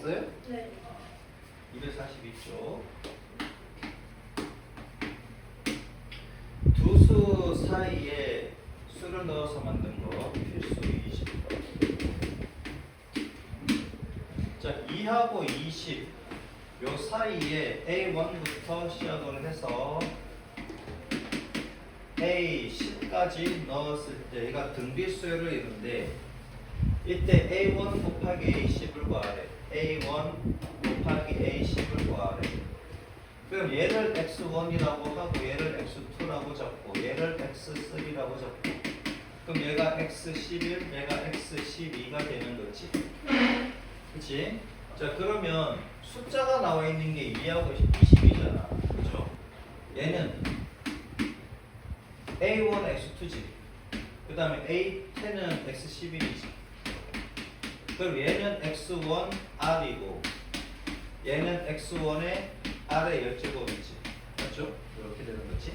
있어요? 네. 242쪽. 두 수 사이에 수를 넣어서 만든 거 필수 20번. 자, 2하고 20 요 사이에 A1부터 시작을 해서 A10까지 넣었을 때 얘가 등비수열을 이루는데 이때 A1 곱하기 A10을 구하래. A1 곱하기 A10을 구하래. 그럼 얘를 X1이라고 하고 얘를 X2라고 잡고 얘를 X3라고 잡고 그럼 얘가 X11, 얘가 X12가 되는 거지. 그치? 자, 그러면 숫자가 나와 있는 게 2하고 20이잖아. 그죠? 얘는 A1, X2지. 그 다음에 A10은 X11이지. 그럼 얘는 X1, R이고 얘는 X1의 R의 열제곱이지. 맞죠? 이렇게 되는 거지.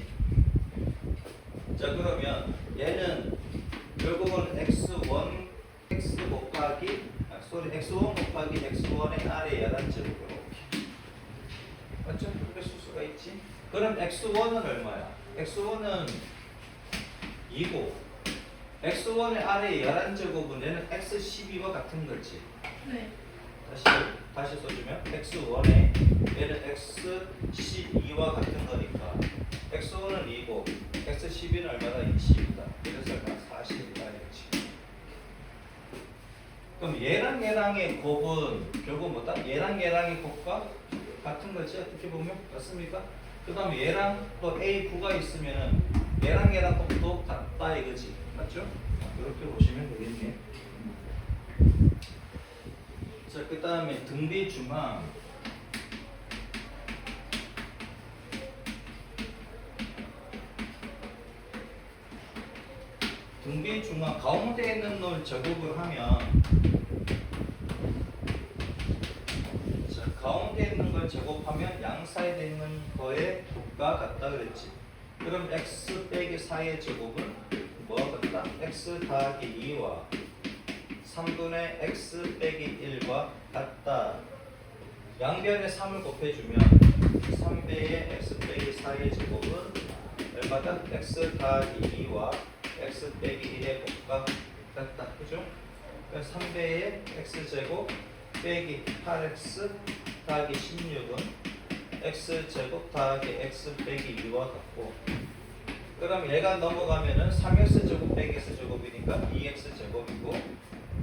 자, 그러면 얘는 결국은 X1, X 곱하기 X1 곱하기 X1의 R의 야단제곱 이렇게. 맞죠? 그렇게 쓸 수가 있지. 그럼 X1은 얼마야? X1은 2고 X1의 R의 야단제곱은 얘는 X12와 같은 거지. 네. 다시 써주면 X1에 얘는 X12와 같은 거니까 X1은 2고 X12는 얼마다? 20이다. 그래서 40이다 이렇지. 그럼 얘랑 얘랑의 곱은 결국 뭐다? 얘랑 얘랑의 곱과 같은 거지. 어떻게 보면 맞습니까? 그 다음에 얘랑 또 A9가 있으면은 얘랑 얘랑 곱도 같다 이거지. 맞죠? 이렇게 보시면 되겠네. 자, 그 다음에 등비 중앙. 등비 중앙 가운데 있는 걸 제곱을 하면 자, 가운데 있는 걸 제곱하면 양 사이에 있는 거의 곱과 같다 그랬지. 그럼 x 빼기 4의 제곱은 뭐가 같다? x 더하기 2와 3분의 x 빼기 1과 같다. 양변에 3을 곱해주면 3배의 x 빼기 4의 제곱은 얼마다? x 더하기 2와 x 빼기 1의 곱과 같다. 그죠? 그래서 3배의 x제곱 빼기 8x 더하기 16은 x제곱 더하기 x 빼기 2와 같고 그럼 얘가 넘어가면은 3x제곱 빼기 x제곱이니까 2x제곱이고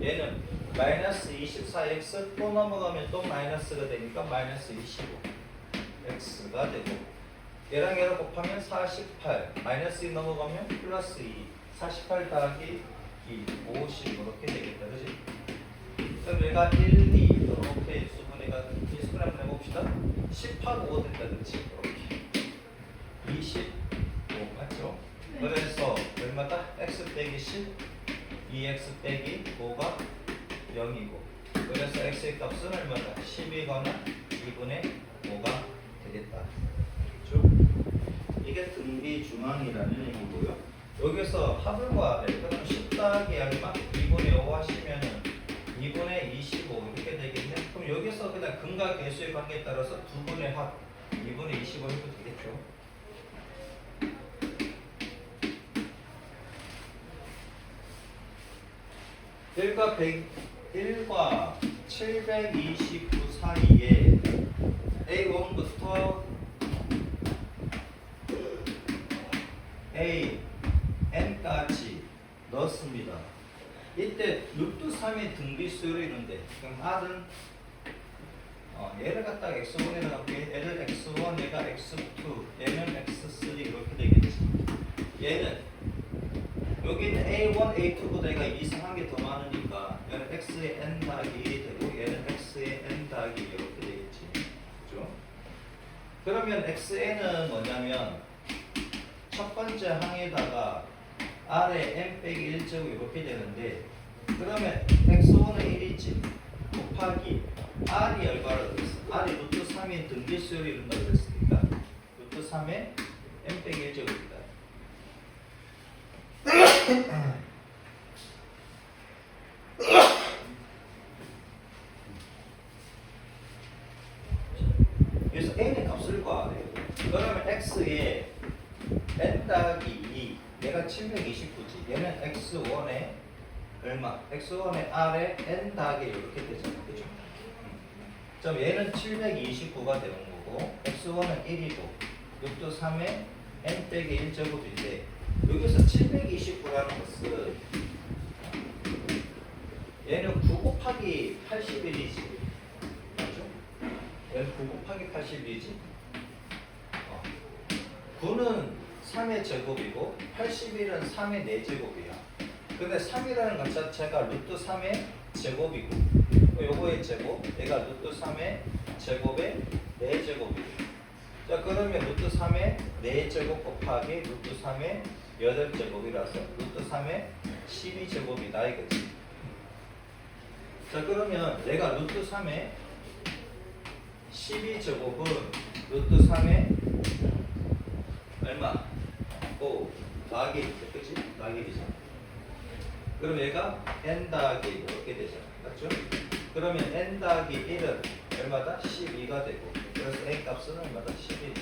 얘는 마이너스 24x 또 넘어가면 또 마이너스가 되니까 마이너스 25x가 되고 얘랑 얘랑 곱하면 48 마이너스 2 넘어가면 플러스 2 48 더하기 2 50 이렇게 되겠다. 그치? 그럼 얘가 1, 2 이렇게 수분해가 수분 한번 해봅시다. 10하고 5 된다. 그렇지? 이렇게 25 맞죠? 네. 그래서 얼마다? x 빼기 10 2x 빼기 5가 0이고 그래서 x의 값은 얼마다? 10이거나 2분의 5가 되겠다. 그렇죠? 이게 등비 중앙이라는 얘기고요. 여기서 합을 구하래. 그럼 10 더하기 얼마? 2분의 5 하시면은 2분의 25 이렇게 되겠네. 그럼 여기서 그냥 근과 계수의 관계에 따라서 2분의 합 2분의 25 해도 되겠죠. (1과 729) 사이에 A1부터 AN까지 넣습니다. 이때 루트 3의 등비수열이 있는데 그럼 R은 얘를 갖다가 X1이라고 할게. 얘를 X1, 얘가 X2, 얘는 X3 이렇게 되겠지. 얘는 여기는 A1, A2보다 얘가 이상한 게 더 많으니까 얘는 X의 N 더하기 1이 되고 얘는 X의 N 더하기 2 이렇게 되겠지. 그죠? 그러면 XN은 뭐냐면 첫 번째 항에다가 R의 N 빼기 1제곱 이렇게 되는데 그러면 X1은 1이지 곱하기 R이 얼마나 되겠어? R이 루트 3인 등비수열이 이룬다고 그랬으니까 루트 3의 N 빼기 1제곱이다. 그래서 n의 값을 구하래요. 그러면 x에 n 더하기 2 얘가 729지. 얘는 x1에 얼마? x1의 r에 n 더하기 이렇게 되잖아. 그죠? 그럼 얘는 729가 되는 거고 x1은 1이고 루트 3에 n 빼기 1제곱인데 여기서 729라는 것은 얘는 9 곱하기 81이지. 맞죠? 얘는 9 곱하기 81이지. 9는 3의 제곱이고 81은 3의 4제곱이야. 근데 3이라는 것 자체가 루트 3의 제곱이고 요거의 제곱, 얘가 루트 3의 제곱의 4제곱이고 자 그러면 루트 3의 4제곱 곱하기 루트 3의 8제곱이라서 루트 3의 12제곱이다 이거지. 자 그러면 내가 루트 3의 12제곱은 루트 3의 얼마? 5 더하기 1, 그치? 더하기 1이잖아. 그럼 얘가 n 더하기 1 이렇게 되잖아. 맞죠? 그러면 n 더하기 1은 얼마다? 12가 되고 그래서 a 값은 얼마다? 11.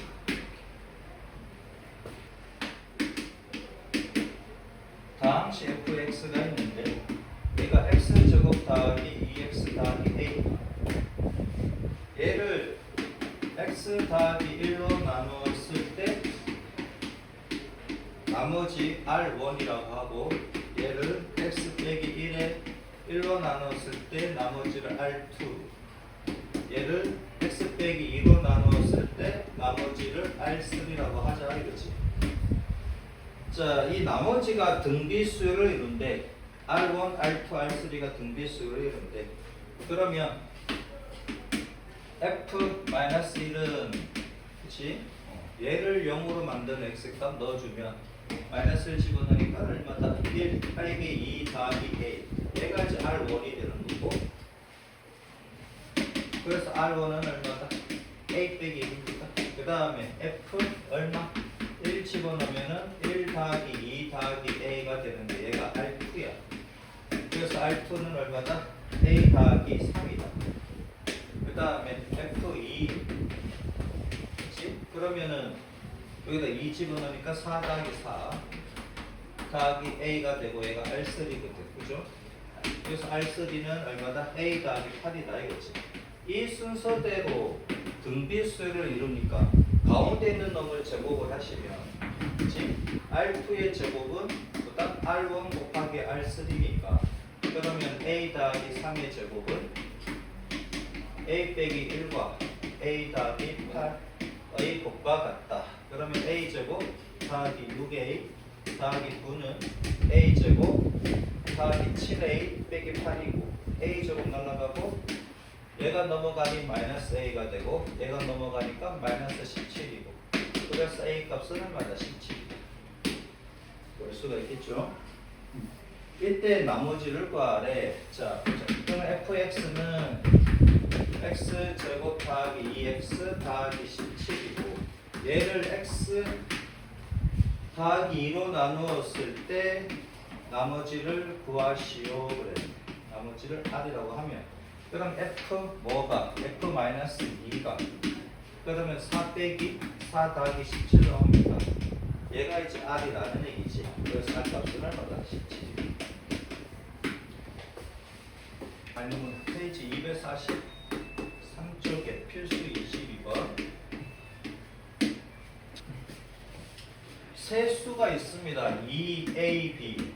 다항시 fx가 있는데 얘가 x제곱 더하기 2x 더하기 a 얘를 x 더하기 1로 나누었을 때 나머지 r1이라고 하고 얘를 x 빼기 1에 1로 나누었을 때 나머지를 r2 얘를 x 빼기 2로 나누었을 때 나머지를 r3라고 하자 이거지. 자, 이 나머지가 등비수를 이룬대. r1, r2, r3가 등비수를 이룬대. 그러면 f-1은 그치? 얘를 0으로 만드는 x값 넣어주면 마이너스를 집어넣으니까 얼마다? 1 빼기 2 더하기 a 얘가 이제 r1이 되는 거고 그래서 r1은 얼마다? a 빼기 1입니다. 그 다음에 f 얼마? 1 집어넣으면은 1 더하기 2 더하기 a가 되는데 얘가 r2야. 그래서 r2는 얼마다? a 더하기 3이다. 그 다음에 f2 그치? 그러면은 여기다 2 집어넣으니까 4 더하기 4 더하기 a가 되고 얘가 r3거든. 그죠? 그래서 r3는 얼마다? a 더하기 8이다 이거지. 이 순서대로 등비수를 이루니까 가운데 있는 놈을 제곱을 하시면 그치? r2의 제곱은 보다 r1 곱하기 r3니까 그러면 a 더하기 3의 제곱은 a 빼기 1과 a 더하기 8의 곱과 같다. 그러면 a 제곱 더하기 6a 더하기 9는 a 제곱 더하기 7a 빼기 8이고 a 제곱 날라가고 얘가 넘어가니 마이너스 a가 되고 얘가 넘어가니까 마이너스 17이고 그래서 a 값은 얼마다? 17이다. 볼 수가 있겠죠? 이때 나머지를 구하래. 자, 그러면 fx는 x제곱 더하기 2x 더하기 17이고 얘를 x 더하기 2로 나누었을 때 나머지를 구하시오 그래. 나머지를 r이라고 하면 그럼 f 뭐가? f-2가 그러면 4 빼기 4 더하기 17로 합니다. 얘가 이제 r이라는 얘기지. 그래서 r 값은 얼마다? 17. 아니면 페이지 243쪽에 필수 22번 세 수가 있습니다. 2a, b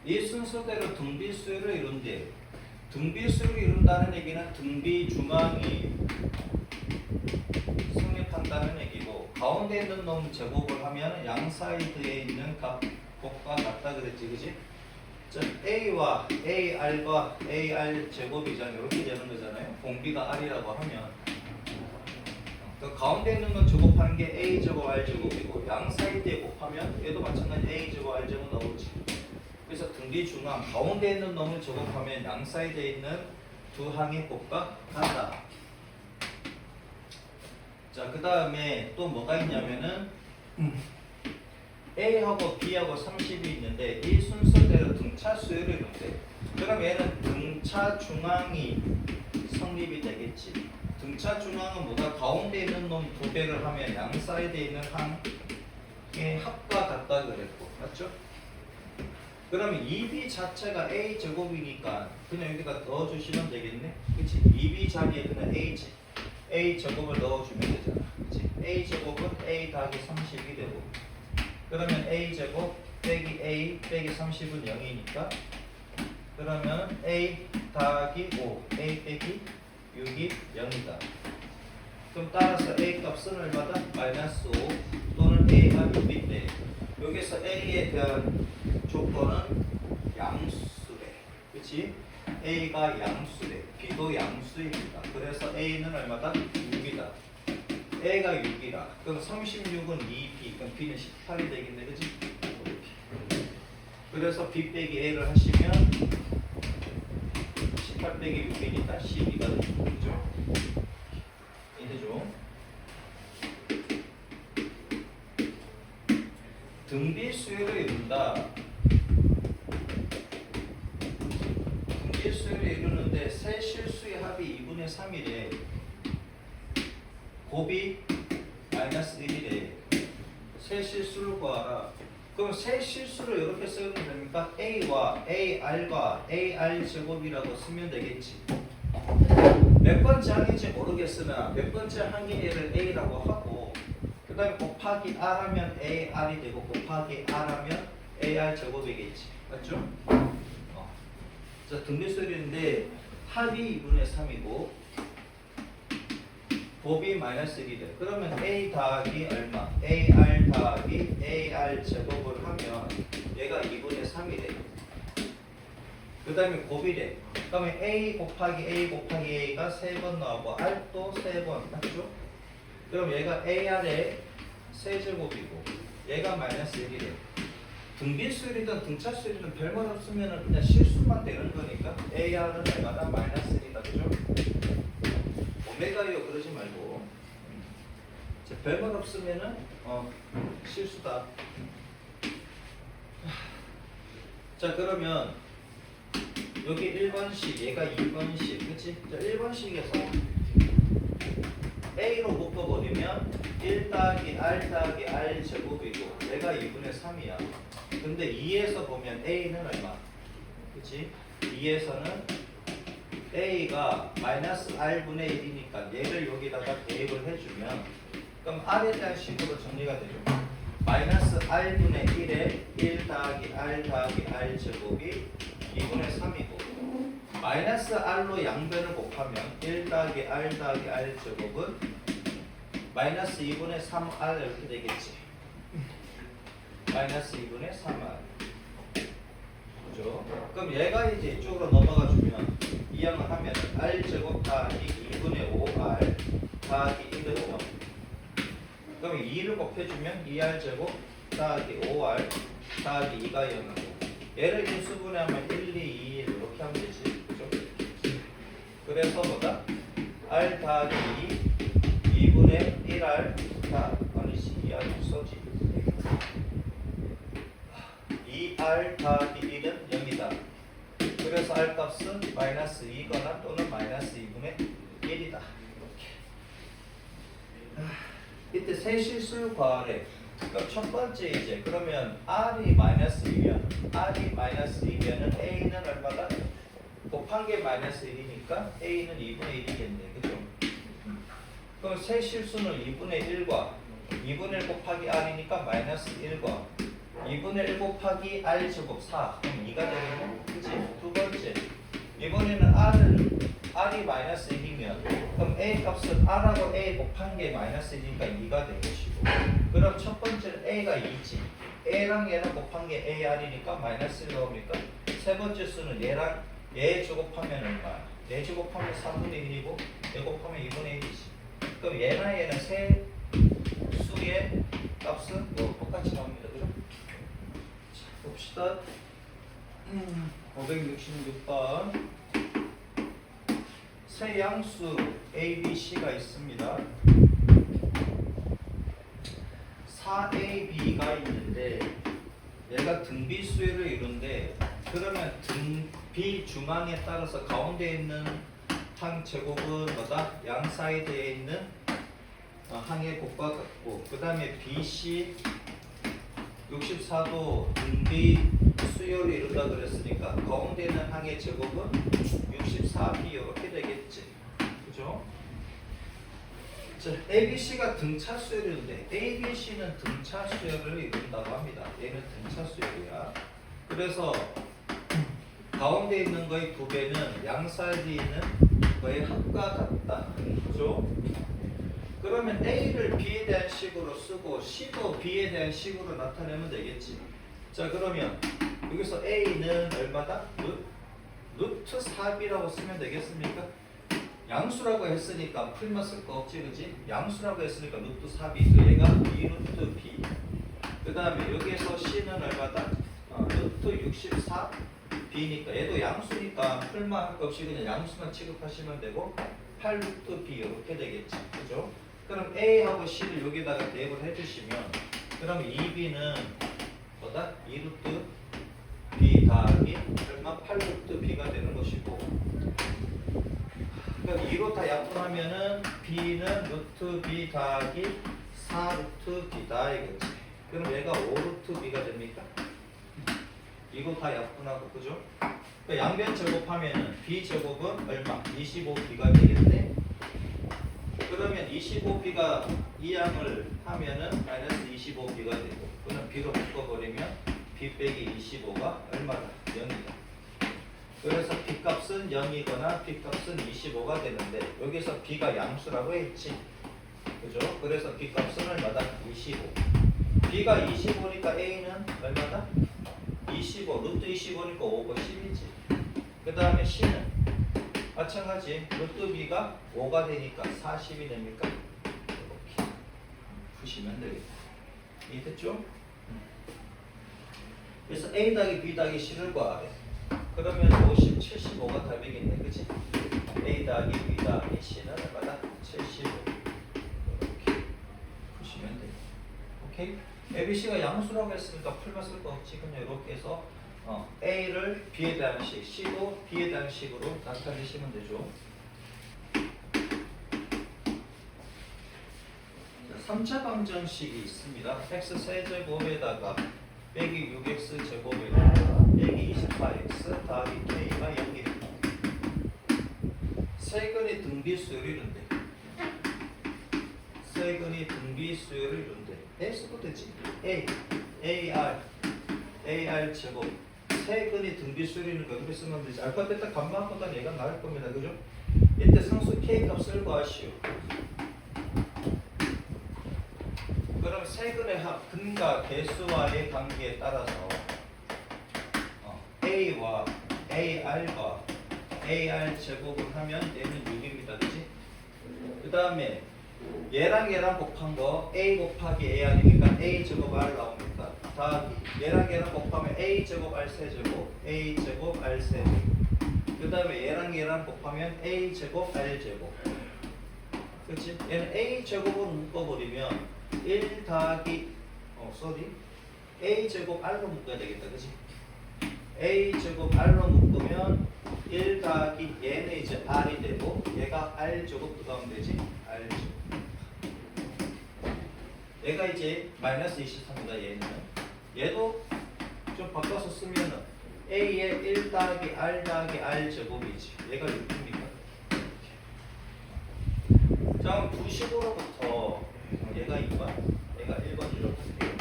이 순서대로 등비수를 이룬대. 등비수를 이룬다는 얘기는 등비 중앙이 성립한다는 얘기고 가운데 있는 놈 제곱을 하면 양 사이드에 있는 값과 같다 그랬지, 그지? 자, a와 ar과 ar 제곱이잖아. 이렇게 되는 거잖아요. 공비가 r이라고 하면 그 가운데 있는 건 제곱하는 게 a 제곱 r 제곱이고 양 사이드에 곱하면 얘도 마찬가지 a 제곱 r 제곱 나오지. 그래서 등비 중앙 가운데 있는 놈을 제곱하면 양 사이드에 있는 두 항의 곱과 같다. 자, 그 다음에 또 뭐가 있냐면은 A하고 B하고 30이 있는데 이 순서대로 등차 수열을 이룬대. 그럼 얘는 등차 중앙이 성립이 되겠지. 등차 중앙은 뭐다? 가운데 있는 놈 두 배를 하면 양 사이드에 있는 항의 합과 같다 그랬고, 맞죠? 그러면 2b 자체가 a 제곱이니까 그냥 여기다 넣어주시면 되겠네. 그치? 2b 자리에 그냥 a 제곱을 넣어주면 되잖아. 그치? a 제곱은 a 더하기 30이 되고, 그러면 a 제곱 빼기 a 빼기 30은 0이니까, 그러면 a 더하기 5, a 빼기 6이 0이다. 그럼 따라서 a 값은 얼마다? 마이너스 5 또는 a가 6인데, 여기서 a에 대한 조건은 양수래. 그치? a가 양수래. b도 양수입니다. 그래서 a는 얼마다? 6이다. a가 6이라. 그럼 36은 2b. 그럼 b는 18이 되겠네. 그치? 그래서 b 빼기 a를 하시면 18 빼기 6이니까 12가 되죠. 그죠? 이해되죠? 등비 수열을 이룬다. 등비 수열을 이루는데 세 실수의 합이 2분의 3이래. 곱이 마이너스 1이래. 세 실수를 구하라. 그럼 세 실수를 이렇게 쓰면 됩니까? a와 ar과 ar 제곱이라고 쓰면 되겠지. 몇 번째 항인지 모르겠으나 몇 번째 항의를 a라고 하고, 그 다음에 곱하기 r 하면 ar이 되고, 곱하기 r 하면 ar 제곱이겠지. 맞죠? 자, 등비수열인데 합이 2분의 3이고 곱이 마이너스 1이 돼. 그러면 a 더하기 얼마? ar 더하기 ar 제곱을 하면 얘가 2분의 3이래. 그 다음에 곱이래. 그러면 a 곱하기 a가 3번 나오고 r도 3번. 맞죠? 그럼 얘가 ar의 세제곱이고 얘가 마이너스 1이래. 등비수열이든 등차수열이든 별말 없으면 그냥 실수만 되는 거니까 ar은 얼마나? 마이너스 1이다. 그죠? 오메가요 그러지 말고. 자, 별말 없으면은 실수다. 자, 그러면 여기 1번씩, 얘가 2번씩, 그치? 자, 1번씩에서 a로 묶어버리면 1 더하기 r 더하기 r 제곱이고 얘가 2분의 3이야. 근데 2에서 보면 a는 얼마? 그치? 2에서는 a가 마이너스 r분의 1이니까 얘를 여기다가 대입을 해주면, 그럼 r에 대한 식으로 정리가 되죠. 마이너스 r분의 1에 1 더하기 r 더하기 r 제곱이 2분의 3이고, 마이너스 r로 양변을 곱하면 1 더하기 r 더하기 r 제곱은 마이너스 2분의 3r 이렇게 되겠지. 마이너스 2분의 3r. 그죠? 그럼 얘가 이제 이쪽으로 넘어가 주면 이항을 하면 r 제곱 더하기 2분의 5r 더하기 1은 0. 그럼 2를 곱해주면 2r 제곱 더하기 5r 더하기 2가 0이고, 얘를 인수분해하면 1, 2, 2, 1 이렇게 하면 되지. 그죠? 그래서 뭐다? r 더하기 2, 2분의 1r 아니지, 2r 써지. 2r 더하기 1은 0이다. 그래서 r 값은 마이너스 2거나 또는 마이너스 2분의 1이다. 이때 세 실수를 구하래. 그럼 첫 번째 이제 그러면 r이 마이너스 2면 a는 얼마다? 곱한 게 마이너스 1이니까 a는 2분의 1이겠네. 그죠? 그럼 세 실수는 2분의 1과 2분의 1 곱하기 r이니까 마이너스 1과 2분의 1 곱하기 r 제곱 4. 그럼 2가 되겠네. 그치? 두 번째. 이번에는 r이 마이너스 1이면 그럼 a 값은 r하고 a 곱한 게 마이너스 1이니까 2가 될 것이고, 그럼 첫 번째는 a가 2지. a랑 얘랑 곱한 게 ar이니까 마이너스 1 나오니까 세 번째 수는 얘랑 얘 제곱하면 얼마야? 얘 제곱하면 3분의 1이고 얘 곱하면 2분의 1이지. 그럼 얘나 얘는 세 수의 값은 뭐 똑같이 나옵니다. 그죠? 자, 봅시다. 566번. 세 양수 a, b, c가 있습니다. 4ab가 있는데 얘가 등비수열을 이룬데, 그러면 등비 중앙에 따라서 가운데 있는 항 제곱은 뭐다? 양 사이드에 있는 항의 곱과 같고, 그 다음에 BC 64도 등비 수열을 이룬다 그랬으니까 가운데 있는 항의 제곱은 64B 이렇게 되겠지. 그죠? 자, ABC가 등차 수열인데 ABC는 등차 수열을 이룬다고 합니다. 얘는 등차 수열이야. 그래서 가운데 있는 거의 2배는 양 사이드에 있는 거의 합과 같다. 그죠? 그러면 A를 B에 대한 식으로 쓰고 C도 B에 대한 식으로 나타내면 되겠지. 자, 그러면 여기서 A는 얼마다? 루트 4B라고 쓰면 되겠습니까? 양수라고 했으니까 풀만 쓸 거 없지, 그지? 양수라고 했으니까 루트 4B, 그 얘가 B 루트 B. 그 다음에 여기에서 C는 얼마다? 루트 64B니까 얘도 양수니까 풀만 할 거 없이 그냥 양수만 취급하시면 되고 8 루트 B 이렇게 되겠지, 그죠? 그럼 A하고 C를 여기다가 대입을 해주시면 그럼 2B는 뭐다? 2루트 B 더하기 얼마? 8루트 B가 되는 것이고, 그럼 2로 다 약분하면은 B는 루트 B 더하기 4루트 B다 이거지. 그럼 얘가 5루트 B가 됩니까? 이거 다 약분하고, 그죠? 그러니까 양변 제곱하면은 B 제곱은 얼마? 25B가 되겠네. 그러면 25B가 이 양을 하면은 마이너스 25B가 되고, 그럼 B로 묶어버리면 B 빼기 25가 얼마다? 0이다. 그래서 B 값은 0이거나 B 값은 25가 되는데 여기서 B가 양수라고 했지. 그죠? 그래서 B 값은 얼마다? 25. B가 25니까 A는 얼마다? 25. 루트 25니까 5가 10이지. 그 다음에 C는 마찬가지 루트 B가 5가 되니까 40이 됩니까? 이렇게 푸시면 되겠다. 이해됐죠? 그래서 A 더하기 B 더하기 C를 구하래. 그러면 50, 75가 답이겠네, 그치? A 더하기 B 더하기 C는 얼마다? 75. 이렇게 푸시면 돼. 오케이? ABC가 양수라고 했으니까 풀만 쓸 거 없지. 그냥 이렇게 해서 A를 B에 대한 식, C도 B에 대한 식으로 나타내시면 되죠. 자, 3차 방정식이 있습니다. x 세제곱에다가 빼기 6x 제곱에다가 빼기 24x 더하기 k가 0입니다. 세근이 등비수열이는데 세근이 등비수열을 이룬대. S도 되지. AR 제곱 세근이 등비수열이는 거 어떻게 쓰면 되지? 알파 베타 감마보다 얘가 나을 겁니다. 그죠? 이때 상수 K 값을 구하시오. 그럼 세근의 합, 근과 개수와의 관계에 따라서 A와 AR과 AR 제곱을 하면 얘는 6입니다. 그치? 그 다음에 얘랑 얘랑 곱한 거 A 곱하기 AR이니까 A 제곱 R 나옵니까? 더하기 얘랑 얘랑 곱하면 A 제곱 R 세제곱 A 제곱 R 세제곱. 그 다음에 얘랑 얘랑 곱하면 A 제곱 R 제곱. 그치? 얘는 A 제곱으로 묶어버리면 1 더하기 A 제곱 R로 묶어야 되겠다. 그치? A 제곱 R로 묶으면 1 더하기 얘는 이제 R이 되고 얘가 R 제곱 들어가면 되지? R 제곱. 얘가 이제 마이너스 23입니다. 얘도 좀 바꿔서 쓰면은 A의 1 더하기 R 더하기 R 제곱이지. 얘가 6입니까? 자, 그럼 2식으로부터 얘가 2번, 얘가 1번 이렇게 돼요.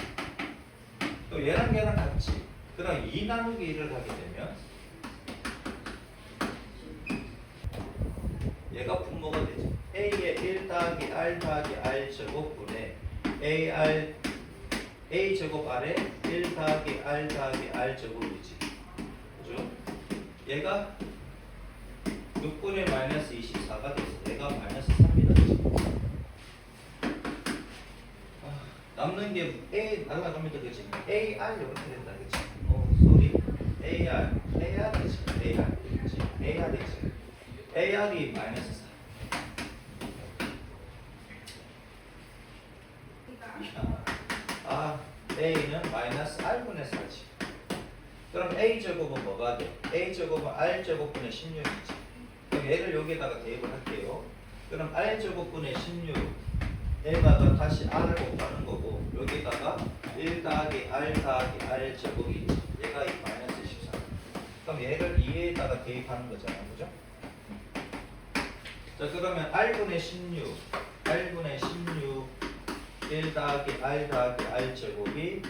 또 얘랑 얘랑 같이. 그럼 2 나누기 1을 하게 되면 얘가 분모가 되지. A의 1 더하기 R 더하기 R 제곱분의 A 제곱 R에 1 더하기 R 더하기 R 제곱이지. 그죠? 얘가 6분의 마이너스 24가 됐어. 얘가 마이너스 3이다. 남는 게 A 날라갑니다. 그치? AR 이렇게 된다. 그치? 소리. AR 되지. AR. 그치? AR 되지. AR이 마이너스 4. A는 마이너스 R분의 4지. 그럼 A 제곱은 뭐가 돼? A 제곱은 R 제곱분의 16이지. 그럼 얘를 여기에다가 대입을 할게요. 그럼 r제곱분의 16에다가 다시 r을 곱하는 거고 여기다가 1 더하기 r 더하기 r 제곱이 얘가 마이너스 14. 그럼 얘를 2에다가 대입하는 거잖아, 그죠? 자 그러면 r분의 16 1 더하기 r 더하기 r 제곱이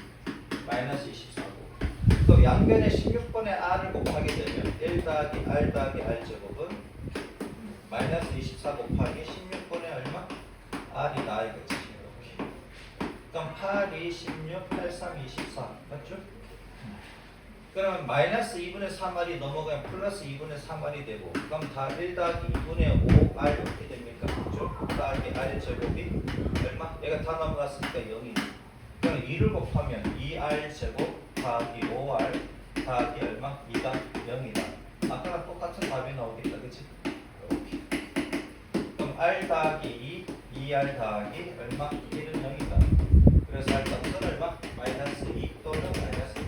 마이너스 24고 또 양변에 16번에 r을 곱하게 되면 1 더하기 r 더하기 r 제곱은 마이너스 24 곱하기 16번에 얼마? r이다 이거지. 이렇게. 그럼 8, 2, 16, 8, 3, 24 맞죠? 그러면 마이너스 2분의 3r이 넘어가면 플러스 2분의 3r이 되고 그럼 다 1 더하기 2분의 5r 이렇게 됩니까? 그죠? 더하기 r 제곱이 얼마? 얘가 다 넘어갔으니까 0이 그럼 2를 곱하면 2r 제곱 더하기 5r 더하기 얼마? 2가 0이다. 아까랑 똑같은 답이 나오겠다. 그치? 이렇게. 그럼 r 더하기 2, 2r 더하기 얼마? 1은 0이다. 그래서 r 값은 얼마? 마이너스 2 또는 마이너스 1.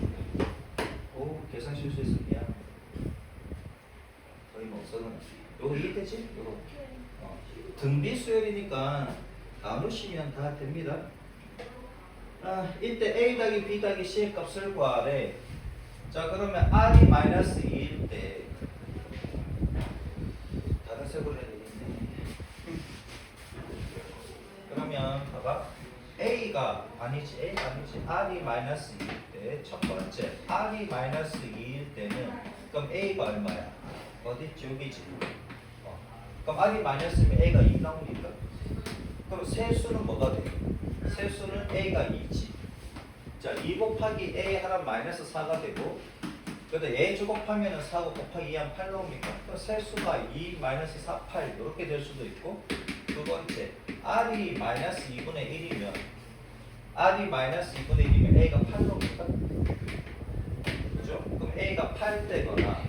오, 계산 실수했어. 미안. 거의 뭐 없어는. 요거 이해되지? 요거. 등비 수열이니까 나누시면 다 됩니다. 이때 a 더하기 b 더하기 c의 값을 구하래. 자 그러면 r이 마이너스 2일 때 다른 색으로 해야 되겠네. 그러면 봐봐 a가 아니지 r이 마이너스 2일 때 첫 번째 r이 마이너스 2일 때는 그럼 a가 얼마야? 어디지? 여기지. 그럼 r이 마이너스면 a가 2 나오니까 그럼 세수는 뭐가 돼? 세수는 a가 2지. 자, 2 곱하기 a 하나 마이너스 4가 되고 그래도 a 제곱하면은 4 곱하기 2 하면 8 나옵니까? 그럼 세수가 2 마이너스 4, 8 이렇게 될 수도 있고 두 번째 r이 마이너스 2분의 1이면 r이 마이너스 2분의 1이면 a가 8 나옵니까? 그죠? 그럼 a가 8 되거나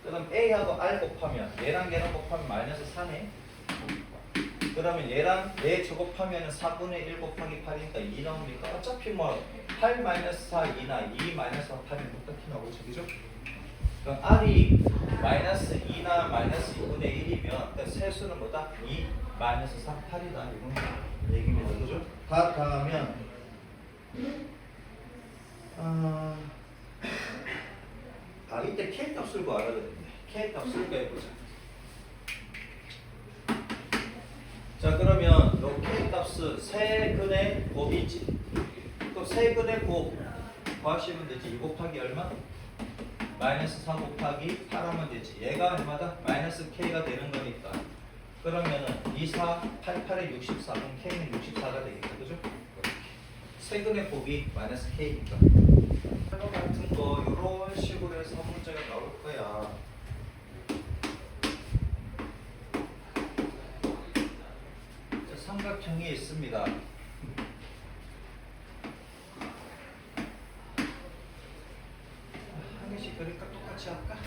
그럼 a하고 r 곱하면 얘랑 곱하면 마이너스 4네. 그러면 얘랑 얘 제곱하면 4분의 1 곱하기 8이니까 2 나옵니까? 어차피 뭐 8 마이너스 4, 2나 2 마이너스 8이 똑같이 나오죠. 그죠? 그럼 r이 마이너스 2나 마이너스 2분의 1이면 그러니까 세수는 뭐다? 2 마이너스 4, 8이다. 이런 얘기입니다. 그죠? 다 하면 이때 k 값을 구하라 그랬네. k 값을 구해보자. 자 그러면 요 k 값은 세근의 곱이지. 또 세근의 곱 구하시면 되지. 2 곱하기 얼마? 마이너스 4 곱하기 8 하면 되지. 얘가 얼마다? 마이너스 k가 되는 거니까. 그러면은 2, 4, 8, 8에 64. 그럼 k는 64가 되겠다. 그죠? 세근의 곱이 마이너스 k니까. 이거 같은 거 이런 식으로 해서 문제가 나올 거야. 삼각형이 있습니다. 한 개씩 그러니까 똑같이 할까?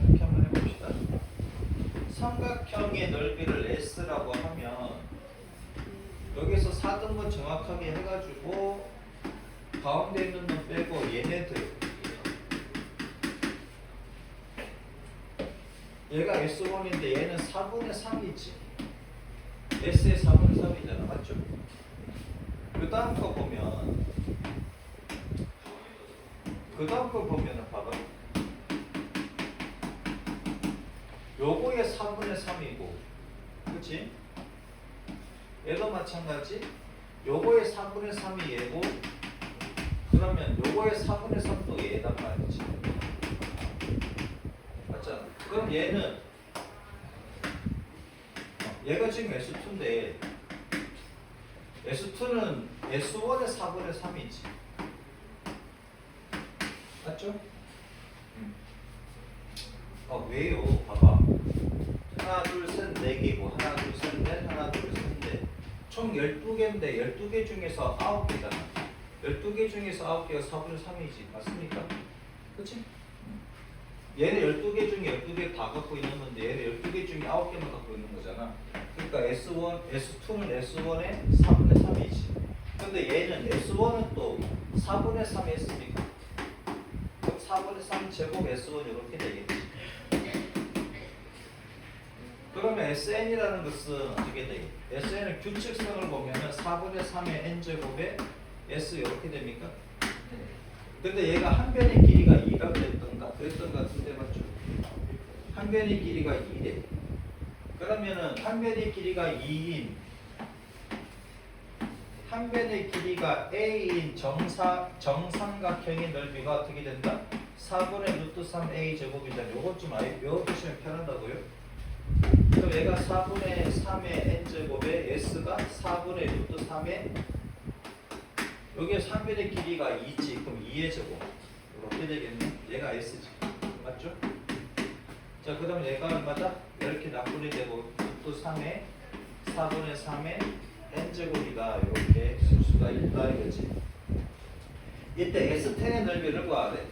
이렇게 한번 해봅시다. 삼각형의 넓이를 S라고 하면 여기서 4등분 정확하게 해가지고 가운데 있는 놈 빼고 얘네들 얘가 S1인데 얘는 4분의 3이지. S의 4분의 3이잖아. 맞죠? 그 다음 거 보면 봐봐. 요거의 4분의 3이고 그치? 얘도 마찬가지. 요거의 4분의 3이 얘고 그러면 요거의 4분의 3도 얘단 말이지. 맞잖아. 그럼 얘는 얘가 지금 S2인데 S2는 S1의 4분의 3이지. 맞죠? 왜요? 봐봐. 하나, 둘, 셋, 4개고 하나, 둘, 셋, 넷, 하나, 둘, 셋, 넷. 총 12개인데 12개 중에서 9개잖아. 12개 중에서 9개가 4분의 3이지. 맞습니까? 그치? 얘는 12개 중에 12개 다 갖고 있는 건데 얘는 12개 중에 9개만 갖고 있는 거잖아. 그러니까 S2는 S1의 4분의 3이지. 근데 얘는 S1은 또 4분의 3 했으니까 4분의 3 제곱 S1 이렇게 되겠지. 그러면 SN이라는 것은 어떻게 돼? SN은 규칙성을 보면은 4분의 3의 n제곱에 S 이렇게 됩니까? 근데 얘가 한 변의 길이가 2가 그랬던가? 그랬던 것 같은데 맞죠? 한 변의 길이가 2래. 그러면은 한 변의 길이가 2인 한 변의 길이가 a인 정삼각형의 넓이가 어떻게 된다? 4분의 루트 3a 제곱이다. 요것 좀 외워두시면 편하다고요. 그럼 얘가 4분의 3의 n제곱에 s가 4분의 루트 3의 여기에 3변의 길이가 2지. 그럼 2의 제곱 이렇게 되겠네. 얘가 s지. 맞죠? 자, 그 다음 얘가 얼마다? 이렇게 납분이 되고 루트 3의 4분의 3의 n제곱이다. 이렇게 쓸 수가 있다 이거지. 이때 S10의 넓이를 구하래.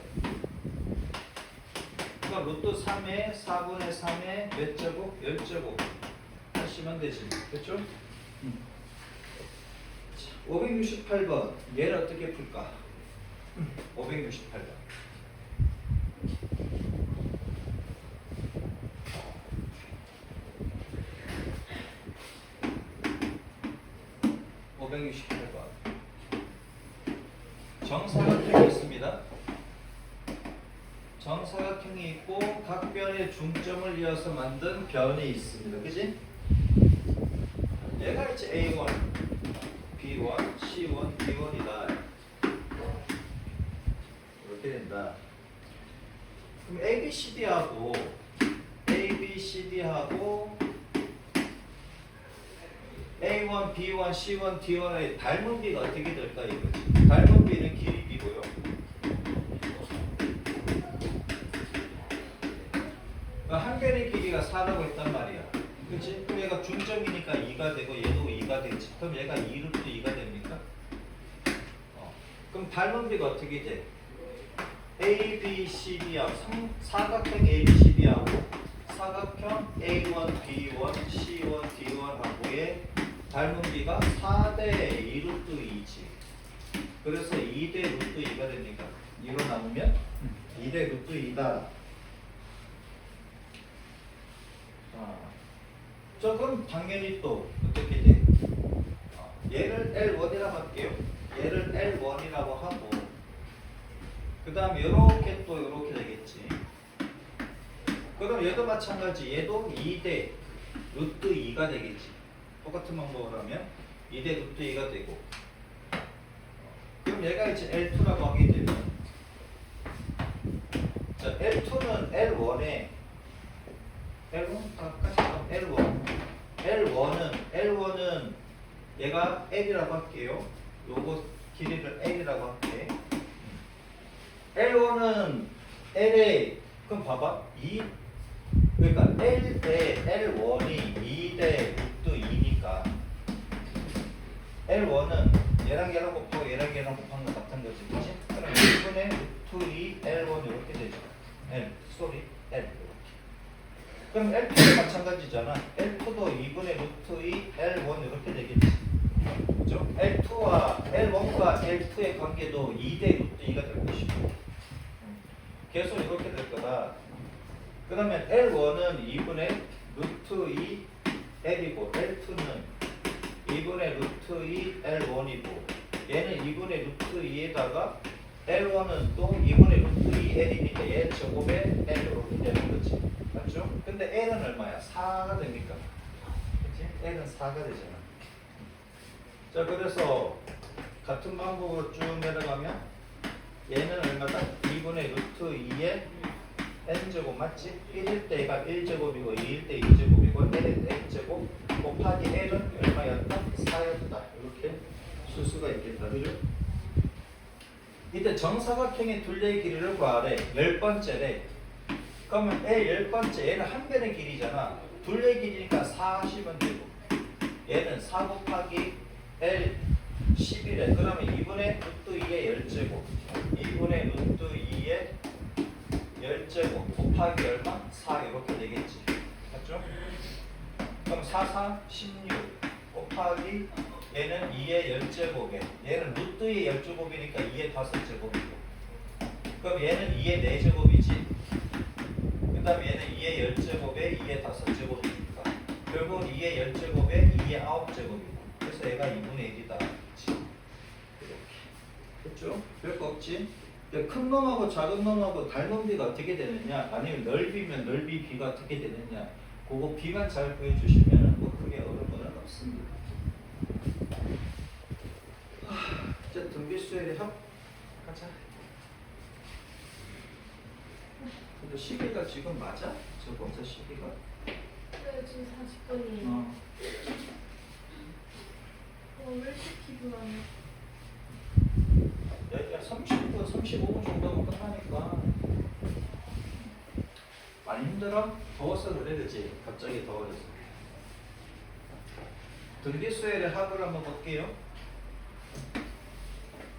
그러니까 루트 3의 4분의 3의 몇 제곱? 10제곱 하시면 되지. 그렇죠? 568번 얘를 어떻게 풀까? 568번 568번 정사각형이 있습니다. 정사각형이 있고 각 변의 중점을 이어서 만든 변이 있습니다. 그지? 얘가 이제 A1, B1, C1, D1이다. 이렇게 된다. 그럼 ABCD하고 A1, B1, C1, D1의 닮은 비가 어떻게 될까 이거지. 닮은 비는 길이 비고요. 한 변의 길이가 4라고 했단 말이야. 그치? 그럼 얘가 중점이니까 2가 되고 얘도 2가 되지. 그럼 얘가 2루트 2가 됩니까? 그럼 닮은 비가 어떻게 돼? A, B, C, D하고 사각형 A, B, C, D하고 사각형 A1, B1, C1, D1하고의 닮은 비가 4대 2루트 2지. 그래서 2대 루트 2가 됩니까? 2로 나누면 2대 루트 2다. 저 그럼 당연히 또 어떻게 돼? 얘를 L1이라고 할게요. 얘를 L1이라고 하고 그 다음 이렇게 또 이렇게 되겠지. 그럼 얘도 마찬가지. 얘도 2대 루트 2가 되겠지. 똑같은 방법으로 하면 2대 루트 2가 되고 그럼 얘가 이제 L2라고 하게 되면 자 L2는 L1에 L1은 얘가 L이라고 할게요. 요거 길이를 L이라고 할게. L1은 L에 그럼 봐봐 2 그러니까 L 대 L1이 2대 루트 2니까 L1은 얘랑 얘랑 곱하고 얘랑 얘랑 곱한 거 같은 거지, 그렇지? 그럼 1분의 루트 2 L1 이렇게 되죠. L 그럼 L2도 마찬가지잖아. L2도 2분의 루트 2 L1 이렇게 되겠지. 그죠? L2와 L1과 L2의 관계도 2대 루트 2가 될 것이고 계속 이렇게 될 거다. 그러면 L1은 2분의 루트 2 L이고 L2는 2분의 루트 2 L1이고 얘는 2분의 루트 2에다가 L1은 또 2분의 루트 2 L이니까 얘 제곱에 L 이렇게 되는 거지. 맞죠? 근데 L은 얼마야? 4가 됩니까? 그치? L은 4가 되잖아. 자, 그래서 같은 방법으로 쭉 내려가면 얘는 얼마다? 2분의 루트 2의 n제곱 맞지? 1일 때 얘가 1제곱이고 2일 때 2제곱이고 L은 n제곱 곱하기 L은 얼마였다? 4였다. 이렇게 쓸 수가 있겠다. 그죠? 이때 정사각형의 둘레의 길이를 구하래. 10번째래. 그러면 L 10번째 얘는 한 변의 길이잖아. 둘레의 길이니까 4 하시면 되고 얘는 4 곱하기 L 11에 그러면 2분의 루트 2의 10제곱 2분의 루트 2의 10제곱 곱하기 얼마? 4 이렇게 되겠지. 맞죠? 그럼 4, 4, 16 곱하기 얘는 2의 10제곱에 얘는 루트 2의 10제곱이니까 2의 5제곱이고 그럼 얘는 2의 4제곱이지. 그 다음에 얘는 2의 10제곱에 2의 5제곱이니까 결국 2의 10제곱에 2의 9제곱이고 그래서 얘가 2분의 1이다. 이렇게. 그렇죠? 별거 없지? 근데 큰 놈하고 작은 놈하고 닮은 비가 어떻게 되느냐, 아니면 넓이면 넓이 비가 어떻게 되느냐, 그거 비만 잘 구해주시면 뭐 크게 어려움은 없습니다. 이제 등비수열의 합 가자. 근데 시계가 지금 맞아? 저 검사 시계가? 네, 지금 40분이에요. 왜 이렇게 피곤하냐? 야, 30분, 35분 정도면 끝나니까. 많이 힘들어? 더워서 그래, 그치? 갑자기 더워져서. 등비수열의 합을 한번 볼게요.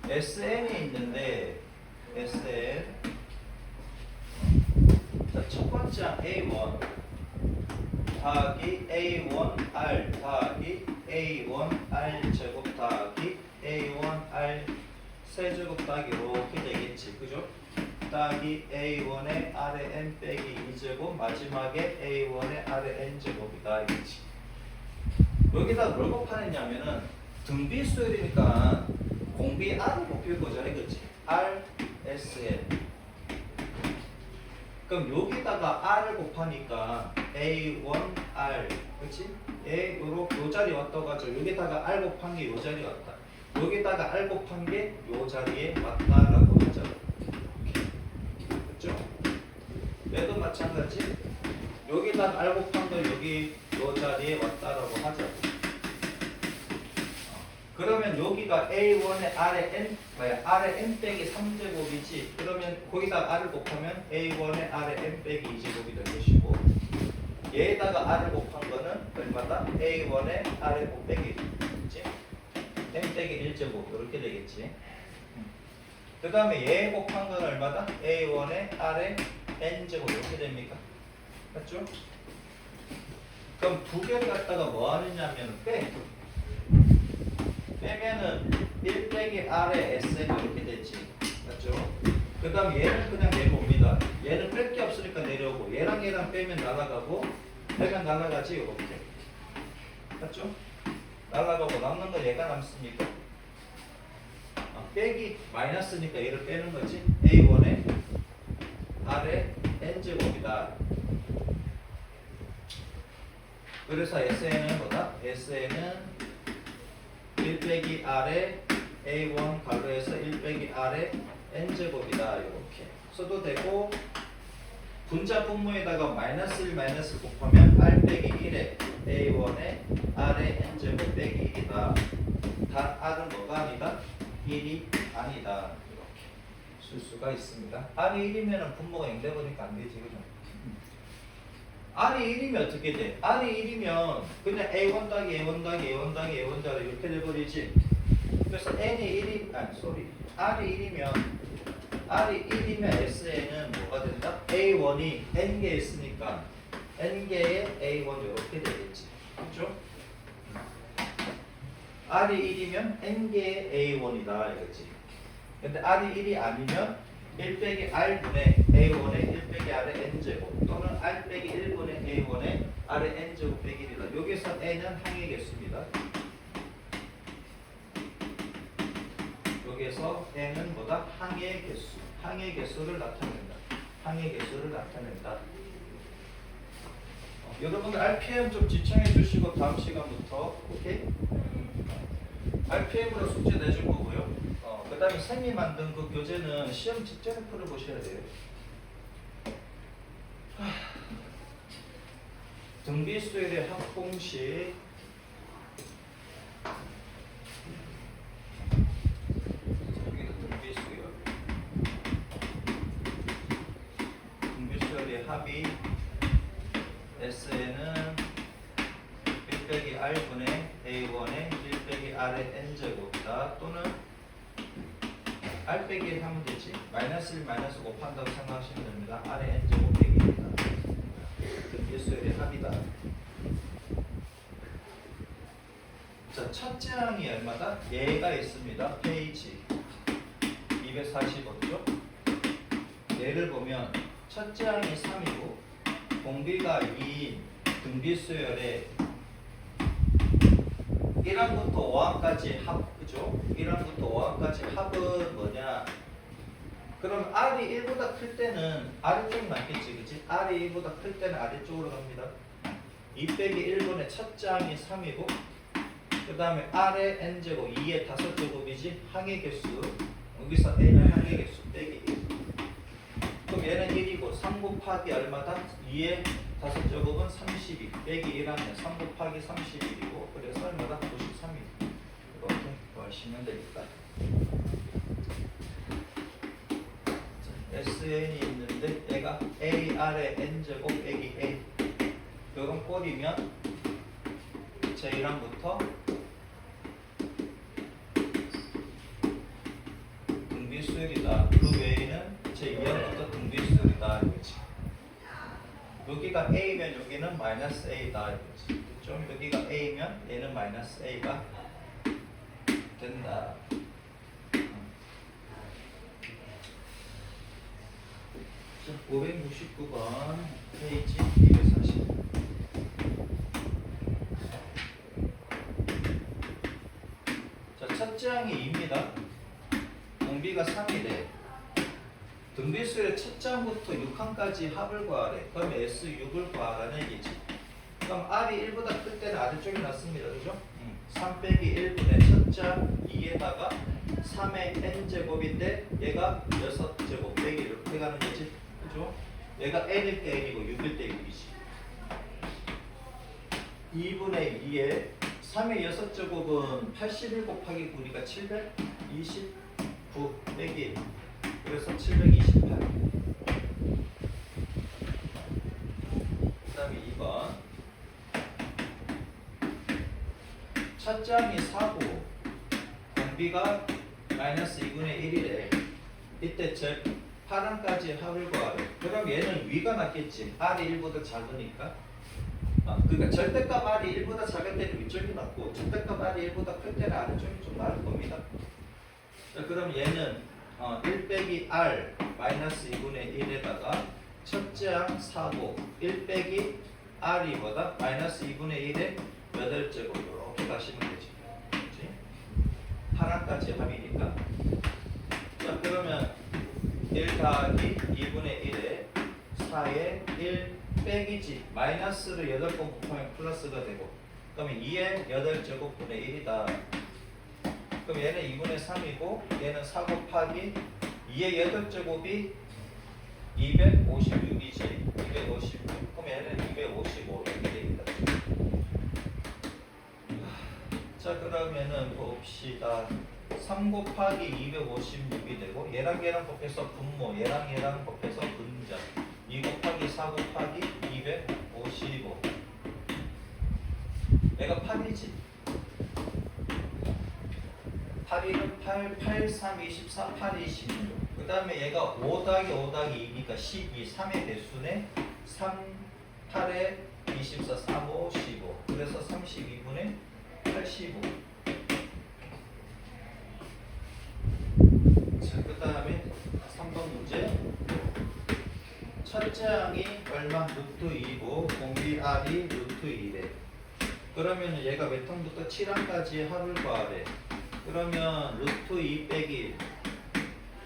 SN이 있는데, SN. 자, 첫 번째 A1 더하기 A1R 더하기 A1R 제곱 더하기 A1R 세제곱 더하기 이렇게 되겠지, 그죠? 더하기 A1의 R의 N 빼기 2제곱 마지막에 A1의 R의 N 제곱이다 이거지. 여기다 뭘 곱하느냐면은 등비수열이니까 공비 R을 곱할 거죠, 이거지. R, S, N. 그럼 여기다가 R을 곱하니까 A1R, 그렇지? 요 자리 왔다고 하죠. 여기다가 R 곱한 게 요 자리 왔다. 여기다가 R 곱한 게 요 자리에 왔다라고 하죠. 그렇죠? 얘도 마찬가지. 여기다가 R 곱한 거 여기 요 자리에 왔다라고 하죠. 그러면 여기가 A1의 R의 N, R의 N 빼기 3제곱이지. 그러면 거기다 R을 곱하면 A1의 R의 N 빼기 2제곱이 될 것이고, 얘에다가 R을 곱한 거는 얼마다? A1의 R의 곱빼기 1, N 빼기 1제곱 이렇게 되겠지. 그 다음에 얘 곱한 건 얼마다? A1의 R의 N제곱 이렇게 됩니까? 맞죠? 그럼 두 개를 갖다가 뭐 하느냐면 빼면은 1 빼기 R의 SN 이렇게 되지. 맞죠? 그 다음 얘는 그냥 내려옵니다. 얘는 뺄 게 없으니까 내려오고, 얘랑 얘랑 빼면 날아가고, 빼면 날아가지, 이렇게. 맞죠? 날아가고 남는 건 얘가 남습니까? 빼기 마이너스니까 얘를 빼는 거지. A1의 R의 N제곱이다. 그래서 SN은 뭐다? SN은 1 빼기 R의 A1 가로에서 1 빼기 R의 N제곱이다. 이렇게 써도 되고, 분자 분모에다가 마이너스 1 마이너스 곱하면 R 빼기 1에 A1의 R의 N제곱 빼기 1이다. 단 R은 뭐가 아니다? 1이 아니다. 이렇게 쓸 수가 있습니다. R이 1이면 분모가 0 되버니까 안 되지, 그죠? R이 1이면 어떻게 돼? R이 1이면 그냥 A1 더하기 A1 더하기 A1 더하기 A1 더하기 이렇게 돼버리지. 그래서 N이 1이, R이 1이면 SN은 뭐가 된다? A1이 N개 있으니까 N개의 A1 이렇게 되겠지. 그렇죠? R이 1이면 N개의 A1이다 이거지. 근데 R이 1이 아니면 1 빼기 R분의 A1의 1 빼기 R의 N제곱 또는 R 빼기 1분의 A1의 R의 N제곱 빼기 1이다. 여기서 N은 항의 개수입니다. 여기서 N은 뭐다? 항의 개수. 항의 개수를 나타낸다. 항의 개수를 나타낸다. 여러분들 RPM 좀 지청해 주시고 다음 시간부터 오케이? RPM으로 숙제 내줄 거고요. 그 다음에 쌤이 만든 그 교재는 시험 직전에 풀어보셔야 돼요. 등비수열의 합공식. 여기도 등비수열. 등비수열의 합이 SN은 1 빼기 R분의 A1의 1 빼기 R의 N제곱이다. 또는 R 빼기 1 하면 되지. 마이너스 1 마이너스 곱한다고 생각하시면 됩니다. R의 N제곱 빼기 1이다. 등비수열의 합이다. 자, 첫째 항이 얼마다? 얘가 있습니다. 페이지 240호죠. 얘를 보면 첫째 항이 3이고 공비가 2인 등비수열의 1항부터 5항까지 합, 그죠? 1항부터 5항까지 합은 뭐냐? 그럼 R이 1보다 클 때는 아래쪽이 낫겠지, 그치? R이 1보다 클 때는 아래쪽으로 갑니다. 2 빼기 1분의 첫째 항이 3이고, 그 다음에 R의 n제곱 2의 5제곱이지, 항의 개수. 여기서 n은 항의 개수 빼기 1. 그럼 얘는 1이고, 3 곱하기 얼마다? 2의 5제곱은 32 빼기 1 하면 3 곱하기 31이고, 그래서 얼마다? 93이고. 이렇게 구하시면 되겠다. SN이 있는데 얘가 AR의 n제곱 빼기 A 요런 꼴이면 제1항부터 등비수열이다. 그 외에는 제2항부터 등비수열이다 이거지. 여기가 A면 여기는 마이너스 A다 이거지. 좀 여기가 A면 얘는 마이너스 A가 된다. 569번 페이지 240. 자, 첫째 항이 2입니다. 공비가 3이래. 등비수의 첫째 항부터 6항까지 합을 구하래. 그럼 S6을 구하라는 얘기지. 그럼 R이 1보다 클 때는 아래쪽이 낫습니다. 그죠? 3 빼기 1분의 첫째 항 2에다가 3의 n제곱인데 얘가 6제곱 빼기 이렇게 가는 거지. 그죠? 얘가 n일 때 n이고 6일 때 6이지. 2분의 2에 3의 6제곱은 81 곱하기 9니까 729 빼기 1. 그래서 728. 그 다음에 2번. 첫째 항이 4고 공비가 마이너스 2분의 1이래. 이때 제 8항까지 합을 구하래. 그럼 얘는 위가 낫겠지. R이 1보다 작으니까. 그러니까 절대값 R이 1보다 작을 때는 위쪽이 낫고 절대값 R이 1보다 클 때는 아래쪽이 좀 나을 겁니다. 자, 그럼 얘는 1 빼기 R 마이너스 2분의 1에다가 첫째 항 4고 1 빼기 R이 뭐다? 마이너스 2분의 1에 8제곱 이렇게 가시면 되지. 그렇지? 8항까지 합이니까. 자, 그러면 1 더하기 2분의 1에 4에 1 빼기지. 마이너스를 8번 곱하면 플러스가 되고, 그러면 2의 8제곱분의 1이다. 그럼 얘는 2분의 3이고 얘는 4 곱하기 2의 8제곱이 256이지. 256. 그럼 얘는 255 이렇게 됩니다. 자, 그러면은 봅시다. 3 곱하기 256이 되고 얘랑 얘랑 곱해서 분모, 얘랑 얘랑 곱해서 분자. 2 곱하기 4 곱하기 255. 얘가 8이지. 8이는 8, 8, 3, 24, 8, 26. 그 다음에 얘가 5 더하기 5 더하기 2니까 12, 3의 배수네. 3, 8에 24, 3, 5, 15. 그래서 32분의 85. 자, 그 다음에 3번 문제. 첫째 항이 얼마? 루트 2고 공비 R이 루트 2래. 그러면 얘가 몇 항부터 7항까지 합을 구하래. 그러면 루트 2 빼기 1.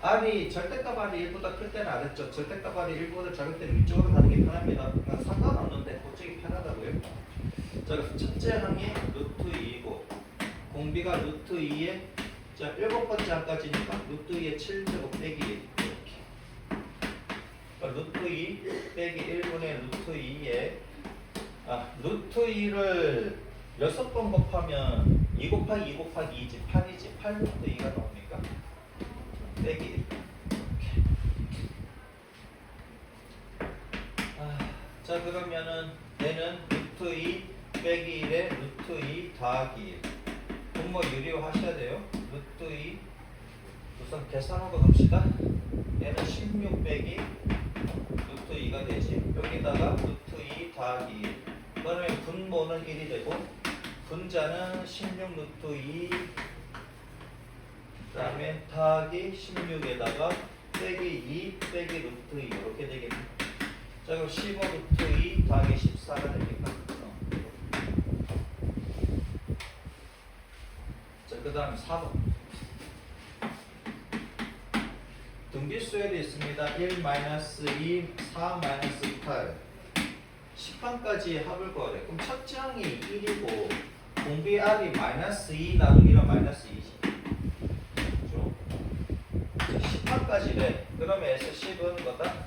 R이 절대값 R이 1보다 클 때는 아래쪽, 절대값 R이 1보다 작을 때는 위쪽으로 가는 게 편합니다. 상관없는데 그쪽이 편하다고요. 자, 그래서 첫째 항이 루트 2이고 공비가 루트 2에 자, 7번째 항까지니까 루트 2에 7제곱 빼기 1 이렇게. 그러니까 루트 2 빼기 1분의 루트 2에 루트 2를 6번 곱하면 2 곱하기 2 곱하기 2지 8이지. 8 루트 2가 나오니까 빼기 1 이렇게. 자, 그러면은 얘는 루트 2 빼기 1에 루트 2 더하기 1. 분모 유리화 하셔야 돼요. 루트 2 우선 계산하고 갑시다. 얘는 16 빼기 루트 2가 되지. 여기다가 루트 2 더하기 1. 그러면 분모는 1이 되고 분자는 16 루트 2 그 다음에 더하기 16에다가 빼기 2 빼기 루트 2 이렇게 되겠네. 자, 그럼 15 루트 2 더하기 14가 되니까 그 다음 4번. 등비수열이 있습니다. 1, 2, 4, 8. 10판까지 합을 구하래. 그럼 첫째 항이 1이고 공비 R이 -2 나누기랑 -2지. 그렇죠? 10판까지래. 그러면 S 10은 뭐다?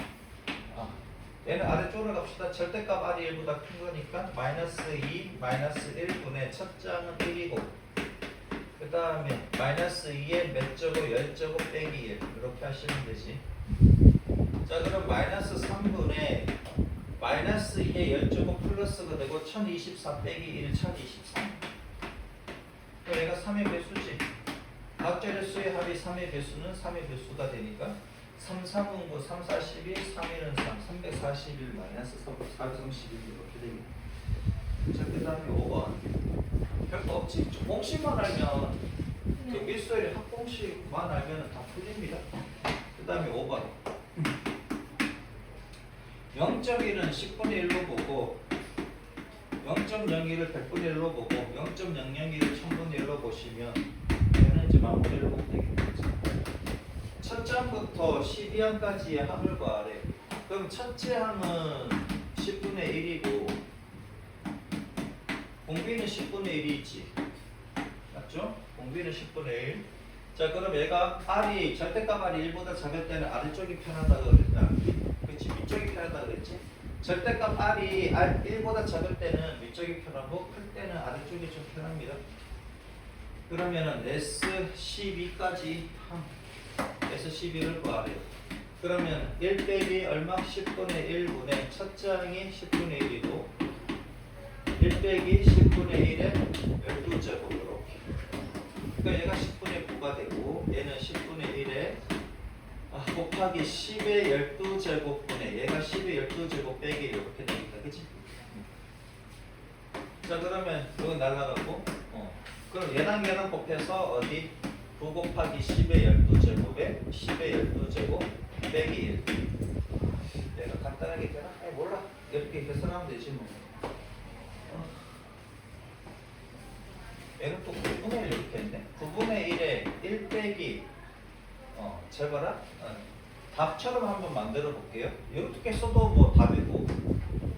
얘는 아래쪽으로 갑시다. 절대값 R이 1보다 큰 거니까 -2, -1분의 첫 장은 1이고 그 다음에 -2에 몇 제곱, 10제곱 빼기 1 이렇게 하시면 되지. 자 그럼 -3분의 -2에 10제곱 플러스가 되고 1024 빼기 1, 1023. 그럼 얘가 3의 배수지. 각절의 수의 합이 3의 배수는 3의 배수가 되니까 3, 3은 9, 3, 4, 12, 3, 1은 3, 341 431 이렇게 되겠네. 자, 그 다음에 5번. 별거 없지. 공식만 알면, 등비수열의 합공식만 알면 다 풀립니다. 그 다음에 5번. 0.1은 10분의 1로 보고, 0.01을 100분의 1로 보고, 0.001을 1000분의 1로 보시면, 얘는 이제 마무리를 보면 되겠죠. 첫 장부터 12항까지의 합을 구하래. 그럼 첫째 항은 10분의 1이고 공비는 10분의 1이지. 맞죠? 공비는 10분의 1. 자 그럼 얘가 R이 절대값 R이 1보다 작을 때는 아래쪽이 편하다고 그랬다. 그렇지? 위쪽이 편하다고 그랬지? 절대값 R이 1보다 작을 때는 위쪽이 편하고 클 때는 아래쪽이 좀 편합니다. 그러면은 S12까지 S12를 구하래요. 그러면 1 빼기 얼마? 10분의 1분의 첫 장이 10분의 1이고 1 빼기 10분의 1에 12제곱 이렇게. 그러니까 얘가 10분의 9가 되고 얘는 10분의 1에 곱하기 10의 12제곱분의 얘가 10의 12제곱 빼기 이렇게 되니까 그치? 자 그러면 이거 날라가고 그럼 얘랑 곱해서 어디? 9 곱하기 10의 12제곱에 10의 12제곱 빼기 1. 내가 간단하게 되나? 몰라. 이렇게 계산하면 되지 뭐. 얘는 또 9분의 1 이렇게 했네. 9분의 1에 1 빼기 재봐라. 답처럼 한번 만들어 볼게요. 이렇게 써도 뭐 답이고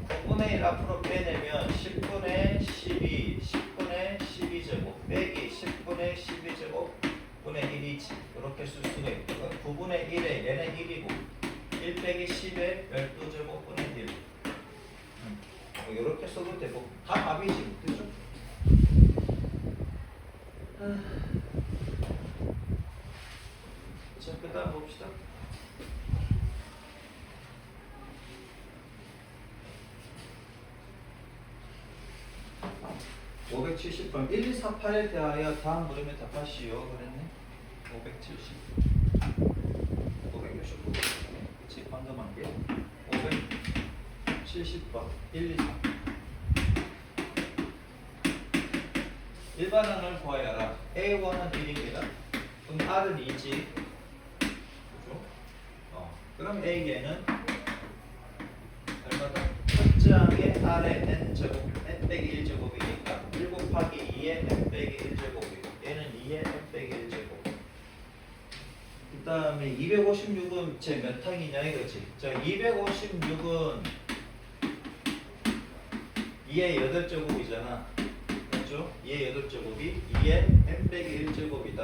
9분의 1 앞으로 빼내면 10분의 12, 10분의 12제곱 빼기 10분의 12제곱 분의 1이지. 이렇게 쓸 수가 있고 9분의 1에 얘는 1이고 1 빼기 10에 12제곱 분의 1 이렇게 써도 되고 다 답이지. 그죠? 자, 그 다음 봅시다. (570번) 1248에 대하여 다음 물음에 답하시오. 그랬네. 569. 그치, 방금 한 게. 570번. 1, 2, 3. 일반항을 구하여라. A1은 1입니다. 그럼 R은 2지. 그죠? 그럼 A에는 얼마다? 첫 장에 R의 N제곱, N 빼기 1제곱이니까 1 곱하기 2의 N 빼기 1제곱이고 얘는 2의 N 빼기 1제곱. 그 다음에 256은 제 몇 항이냐 이거지. 자, 256은 2의 8제곱이잖아. 맞죠? 2의 8제곱이 2의 N 빼기 1제곱이다.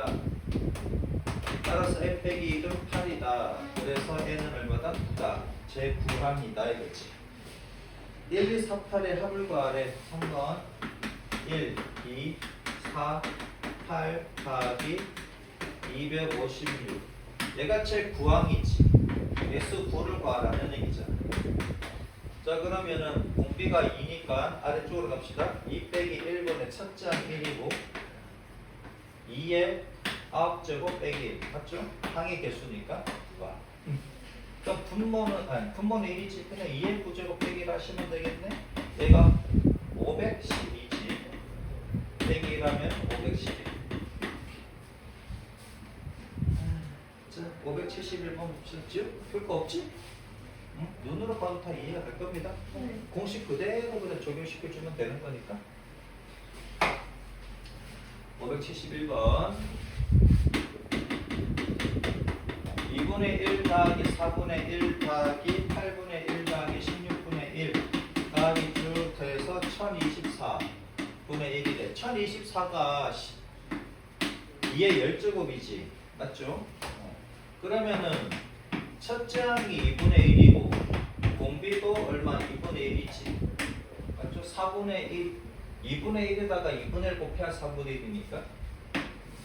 따라서 N 빼기 1은 8이다. 그래서 N은 얼마다? 9다. 제 9항이다 이거지. 1, 2, 4, 8의 합을 구하래. 3번 1, 2, 4, 8 더하기 256. 얘가 제 9항이지. S9를 구하라는 얘기잖아. 자 그러면은 공비가 2니까 아래쪽으로 갑시다. 2 빼기 1분의 첫 장 1이고 2의 9제곱 빼기 1 맞죠? 항의 개수니까 9가. 그럼 분모는 1이지. 그냥 2의 9제곱 빼기 1 하시면 되겠네. 얘가 512지. 빼기 1하면 512. 자, 571번 봅시다. 별거 없지? 응? 눈으로 봐도 다 이해가 될 겁니다. 네. 공식 그대로 그냥 적용시켜주면 되는 거니까. 571번 2분의 1 더하기 4분의 1 더하기 8분의 1 더하기 16분의 1 더하기 쭉 더해서 1024분의 1이래. 1024가 2의 10제곱이지. 맞죠? 그러면은 첫째 항이 2분의 1이고 공비도 얼마? 2분의 1이지. 맞죠? 4분의 1 2분의 1에다가 2분의 1 곱해야 4분의 1이니까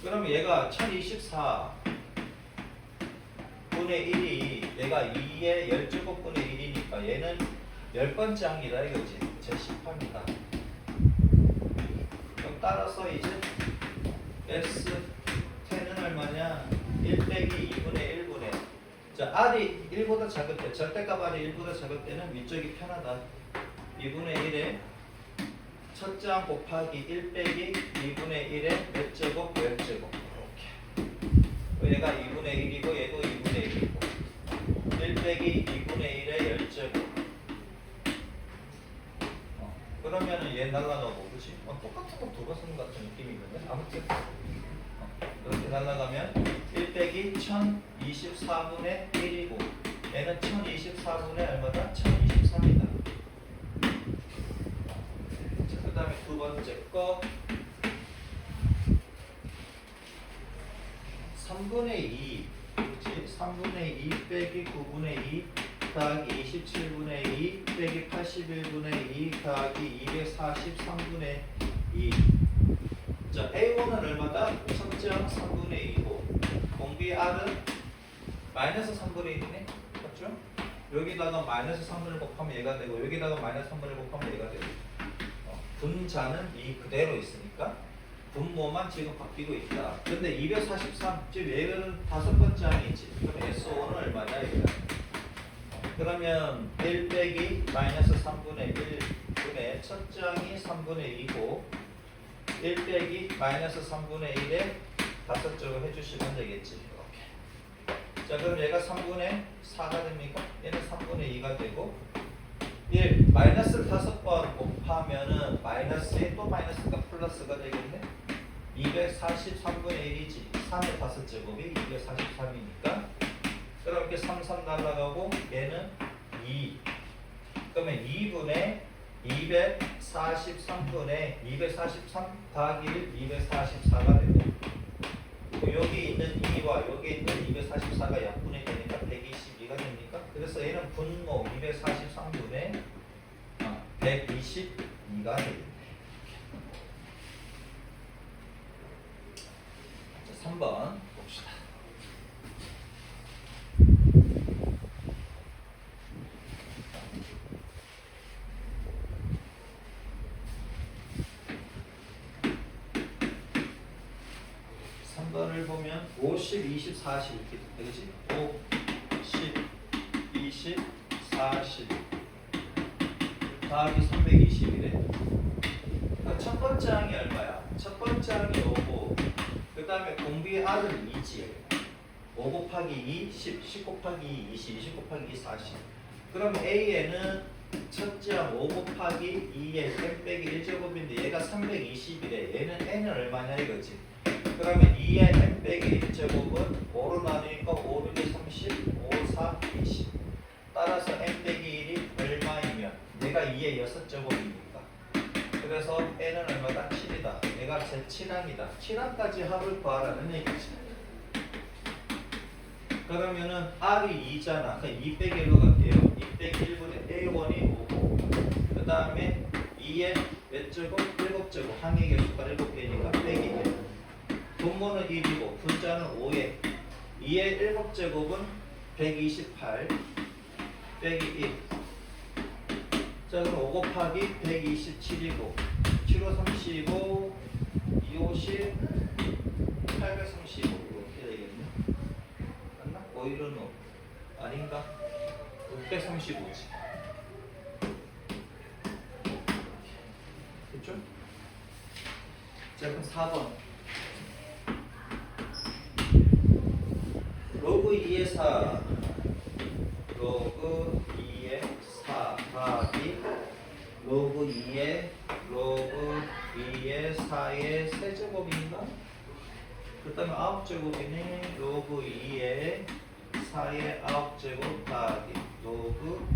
그럼 얘가 1024 분의 1이 내가 2의 10제곱분의 1이니까 얘는 10번째 항이다 이거지. 제10항이다. 그럼 따라서 이제 x10은 얼마냐? 1 빼기 2분의 1분의 자 r이 1보다 작을 때 절대값 r이 1보다 작을 때는 위쪽이 편하다. 2분의 1에 첫째 항 곱하기 1 빼기 2분의 1의 몇 제곱? 10제곱 이렇게 얘가 2분의 1이고 얘도 2분의 1이고 1 빼기 2분의 1의 10제곱 그러면은 얘 날라가고 그치? 똑같은 거 두 번 쓰는 것 같은 느낌이 있는데 아무튼 이렇게 날라가면 1 빼기 1024분의 1이고 얘는 1024분의 얼마다? 1023이다. 그 다음에 두 번째 거 3분의 2 그렇지? 3분의 2 빼기 9분의 2 더하기 27분의 2 빼기 81분의 2 더하기 243분의 2 자, A1은 얼마다? 첫째 항 3분의 2고 공비 R은 마이너스 3분의 1이네 맞죠? 여기다가 마이너스 3분을 곱하면 얘가 되고 여기다가 마이너스 3분을 곱하면 얘가 되고 분자는 이 그대로 있으니까 분모만 지금 바뀌고 있다. 근데 243 지금 얘는 다섯 번째 항이지. 그럼 S5는 얼마냐 이거야. 그러면 1 빼기 마이너스 3분의 1분의 첫째 항이 3분의 2고 1 빼기 마이너스 3분의 1에 다섯 쪽을 해주시면 되겠지. 이렇게. 자 그럼 얘가 3분의 4가 됩니까? 얘는 3분의 2가 되고 1 마이너스를 5번 곱하면은 마이너스에 또 마이너스가 플러스가 되겠네. 243분의 1이지. 3의 5제곱이 243이니까 그럼 이렇게 3, 3 날라가고 얘는 2 그러면 2분의 243분의 243 더하기 1 244가 되고 여기 있는 2와 여기 있는 244가 약분이 되니까 122가 됩니까? 그래서 얘는 분모 243분의 122가 되겠네. 3번 봅시다. 을 보면 50, 20, 40 이렇게 되지? 5, 10, 20, 40 더하기 320이래. 첫 번째 항이 얼마야? 첫 번째 항이 5고 그 다음에 공비의 R은 2지. 5 곱하기 2, 10, 10 곱하기 2, 20, 20 곱하기 2, 40 그럼 A에는 첫째 항 5 곱하기 2에 n 빼기 1제곱인데 얘가 320이래. 얘는 n은 얼마냐 이거지. 그러면 2의 n 빼기 1제곱은 5로 나누니까 5, 6이 30, 5, 4, 20 따라서 n 빼기 1이 얼마이면 얘가 2의 6제곱이니까 그래서 n은 얼마다? 7이다. 얘가 제 7항이다. 7항까지 합을 구하라는 얘기지. 그러면은 R이 2잖아. 그러니까 2 빼기 1로 갈게요. 2 빼기 1분의 A1이 5고 그 다음에 2의 몇 제곱? 7제곱. 항의 개수가 7개니까 빼기 1 분모는 1이고 분자는 5에 2의 7제곱은 128 빼기 1 자 그럼 5 곱하기 127이고 7호 35 2 50 835 이렇게 되겠네. 맞나? 오히려 아닌가? 635지 됐죠? 자 그럼 4번 로그 2의 4 로그 2의 4 더하기 로그 2의 4 4의 세제곱인가? 그 다음에 9제곱이네. 로그 2의 4의 9제곱 더하기 로그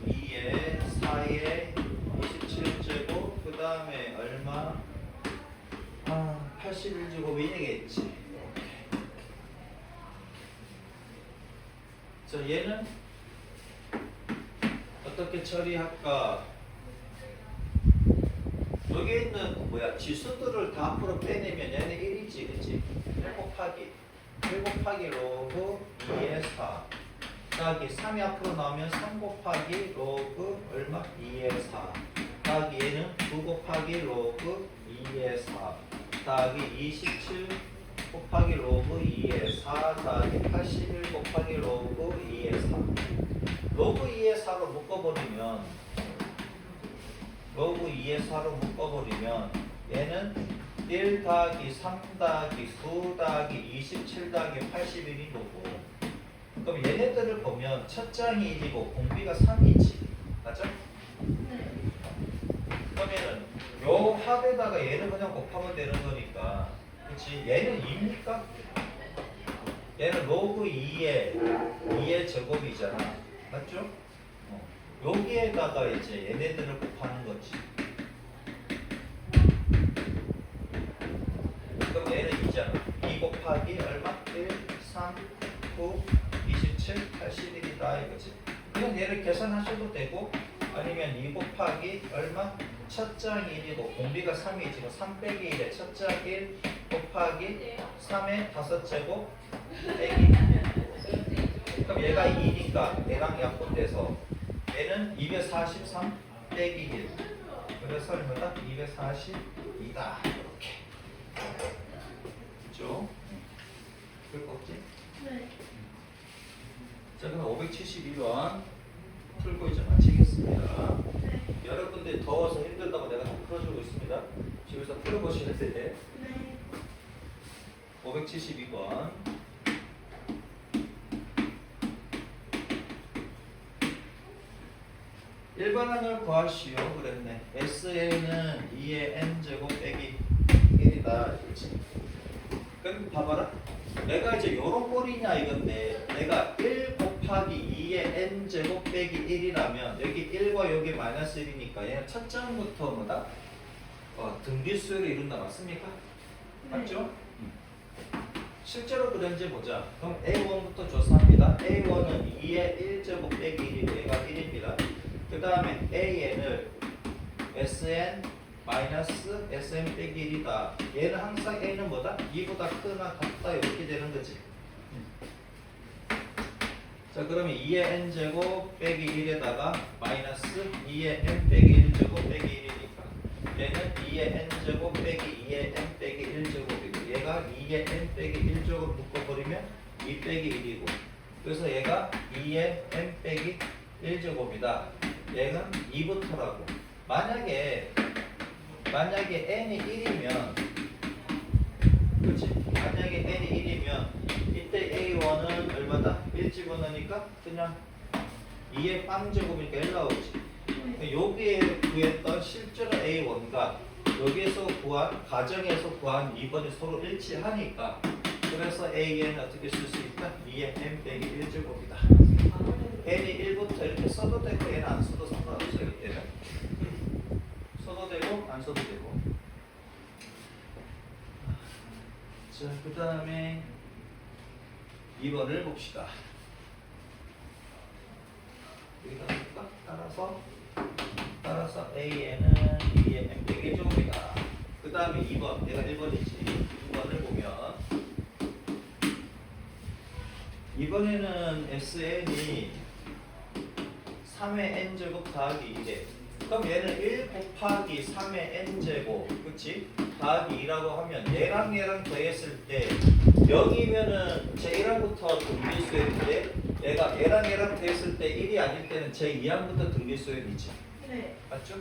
2의 4의 27제곱 그 다음에 얼마? 81제곱이 되겠지. 자, 얘는 어떻게 처리할까? 여기 있는 지수들을 다 앞으로 빼내면 얘는 1이지, 그치? 1 곱하기 로그 2의 4 더하기 3이 앞으로 나오면 3 곱하기 로그 얼마? 2의 4 더하기 얘는 9 곱하기 로그 2의 4 더하기 27 곱하기 로그 2의 4 더하기 81 곱하기 로그 2의 4 로그 2의 4로 묶어버리면 로그 2의 4로 묶어버리면 얘는 1 더하기 3 더하기 9 더하기 27 더하기 81이 거고 그럼 얘네들을 보면 첫 장이 1이고 공비가 3이지 맞죠? 네. 그러면은 요 합에다가 얘를 그냥 곱하면 되는 거니까 그치? 얘는 2입니까? 얘는 로그 2의 제곱이잖아 맞죠? 여기에다가 이제 얘네들을 곱하는 거지 그럼 얘는 2잖아 2 곱하기 얼마? 1, 3, 9, 27, 81이다 이거지 그냥 얘를 계산하셔도 되고 아니면 2 곱하기 얼마? 첫 장이 1이고 공비가 3이지 3 빼기 1에 첫 장 1 곱하기 3의 5제곱 빼기 1 그럼 얘가 2니까 얘랑 약분돼서 얘는 243 빼기 1 그래서 얼마다? 242다 이렇게 그죠? 그럴 거 없지? 네. 자 그럼 572번 풀고 이제 마치겠습니다 네. 여러분들 더워서 힘들다고 내가 다 풀어주고 있습니다 집에서 풀어보셔야 돼 네. 572번 일반항을 구하시오 그랬네 SA는 2의 n제곱 빼기 1이다 그렇지 그럼 봐봐라 내가 이제 요런 꼴이냐 이건데 내가 1 곱하기 2의 n제곱 빼기 1이라면 여기 1과 여기 마이너스 1이니까 얘는 첫 장부터 뭐다? 등비수열을 이룬다 맞습니까? 맞죠? 실제로 그런지 보자 그럼 A1부터 조사합니다 A1은 2의 1제곱 빼기 1이고 얘가 1입니다 그 다음에 AN을 SN 마이너스 SM 빼기 1이다 얘는 항상 A는 뭐다? 2보다 크나 같다 이렇게 되는 거지 자 그러면 2의 n제곱 빼기 1에다가 마이너스 2의 n 빼기 1제곱 빼기 1이니까 얘는 2의 n제곱 빼기 2의 n 빼기 1제곱이고 얘가 2의 n 빼기 1제곱 묶어버리면 2 빼기 1이고 그래서 얘가 2의 n 빼기 1제곱이다 얘는 2부터라고 만약에 n이 1이면 그렇지 만약에 n이 1이면 이때 A1은 얼마다? 1 집어넣으니까 그냥 2의 빵제곱이니까 1 나오지 여기에 구했던 실제로 A1과 여기에서 구한 가정에서 구한 2번이 서로 일치하니까 그래서 AN 어떻게 쓸 수 있다? 2의 n 빼기 1제곱이다 n이 1부터 이렇게 써도 되고 얘는 안 써도 상관없어요 이때는 써도 되고 안 써도 되고 자 그 다음에 2번을 봅시다 여기다 볼까? 따라서 AN은 2의 n 빼기 1제곱이다 그 다음에 2번 내가 1번이지 2번을 보면 이번에는 SN이 3의 n제곱 더하기 2래 그럼 얘는 1 곱하기 3의 n제곱 그치? 더하기 2라고 하면 얘랑 더했을 때 0이면은 제1항부터 등비수열인데 얘가 얘랑 더했을 때 1이 아닐 때는 제2항부터 등비수열이지 네. 맞죠?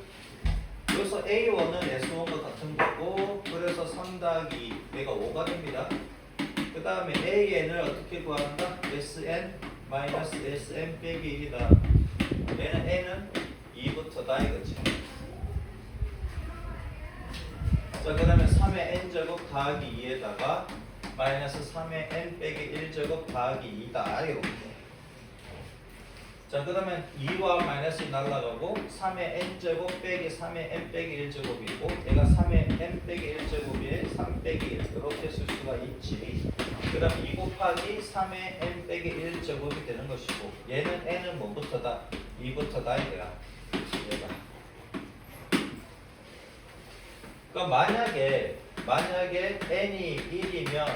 그래서 A1은 S1과 같은 거고 그래서 3 더하기 2 얘가 5가 됩니다 그 다음에 AN을 어떻게 구한다? SN 마이너스 SM 빼기 1이다 얘는 N은 2부터다 이거지 자 그러면 3의 n제곱 더하기 2에다가 마이너스 3의 n 빼기 1제곱 더하기 2다 이렇게. 자 그러면 2와 마이너스 날라가고 3의 n제곱 빼기 3의 n 빼기 1제곱이고 얘가 3의 n 빼기 1제곱에 3 빼기 1 이렇게 쓸 수가 있지. 그럼 2 곱하기 3의 n 빼기 1제곱이 되는 것이고 얘는 n은 뭐부터다? 2부터다 이거야. 얘가. 그러니까 만약에 n이 1이면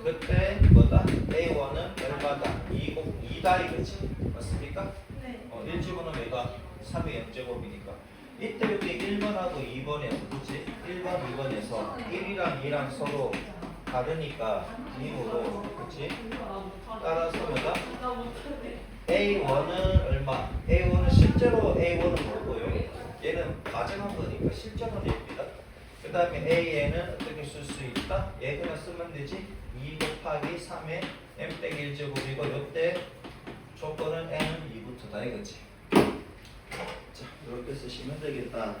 그때 뭐다? a1은 얼마다? 2다 이거지. 맞습니까? 네. 1 집어넣으면 얘가 3의 0제곱이니까 이때 여기 1번하고 2번에서 그치? 1번, 2번에서 1이랑 2랑 서로 다르니까 2로 그치? 따라서 뭐다? A1은 얼마? A1은 실제로 A1은 뭐고요? 얘는 가정한 거니까 실제로는 얘입니다. 그 다음에 AN은 어떻게 쓸 수 있다? 얘 그냥 쓰면 되지. 2 곱하기 3의 n 빼기 1제곱이고 요때 조건은 n은 2부터다 이거지. 자 이렇게 쓰시면 되겠다.